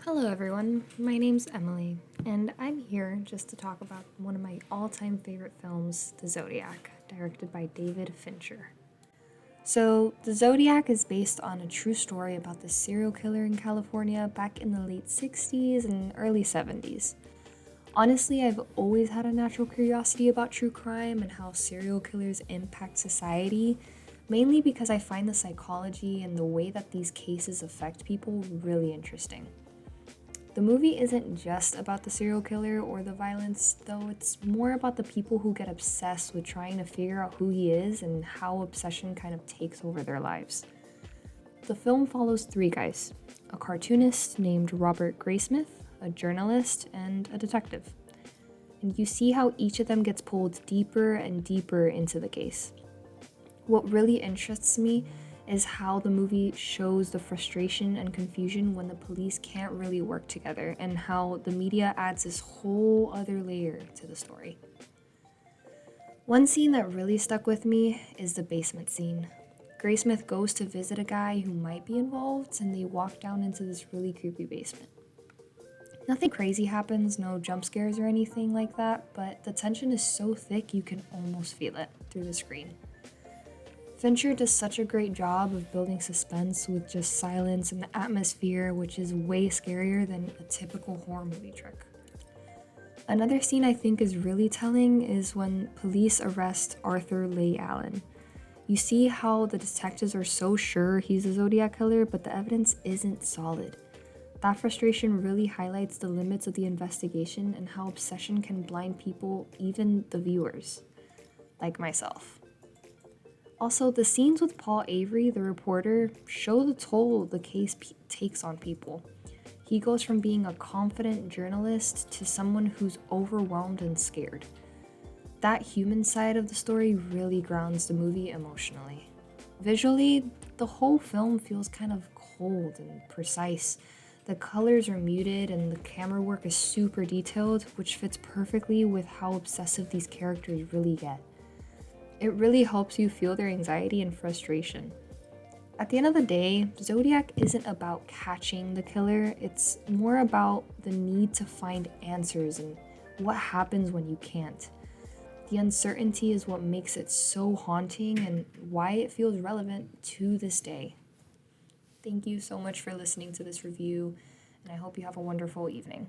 Hello, everyone. My name's Emily, and I'm here just to talk about one of my all time favorite films, The Zodiac, directed by David Fincher. So, The Zodiac is based on a true story about this serial killer in California back in the late 60s and early 70s. Honestly, I've always had a natural curiosity about true crime and how serial killers impact society, mainly because I find the psychology and the way that these cases affect people really interesting. The movie isn't just about the serial killer or the violence, though it's more about the people who get obsessed with trying to figure out who he is and how obsession kind of takes over their lives. The film follows three guys: a cartoonist named Robert Graysmith, a journalist, and a detective. And you see how each of them gets pulled deeper and deeper into the case. What really interests me is how the movie shows the frustration and confusion when the police can't really work together, and how the media adds this whole other layer to the story. One scene that really stuck with me is the basement scene. Graysmith goes to visit a guy who might be involved, and they walk down into this really creepy basement. Nothing crazy happens, no jump scares or anything like that, but the tension is so thick you can almost feel it through the screen. Fincher does such a great job of building suspense with just silence and the atmosphere, which is way scarier than a typical horror movie trick. Another scene I think is really telling is when police arrest Arthur Leigh Allen. You see how the detectives are so sure he's a Zodiac killer, but the evidence isn't solid. That frustration really highlights the limits of the investigation and how obsession can blind people, even the viewers, like myself. Also, the scenes with Paul Avery, the reporter, show the toll the case takes on people. He goes from being a confident journalist to someone who's overwhelmed and scared. That human side of the story really grounds the movie emotionally. Visually, the whole film feels kind of cold and precise. The colors are muted and the camera work is super detailed, which fits perfectly with how obsessive these characters really get. It really helps you feel their anxiety and frustration. At the end of the day, Zodiac isn't about catching the killer, it's more about the need to find answers and what happens when you can't. The uncertainty is what makes it so haunting and why it feels relevant to this day. Thank you so much for listening to this review, and I hope you have a wonderful evening.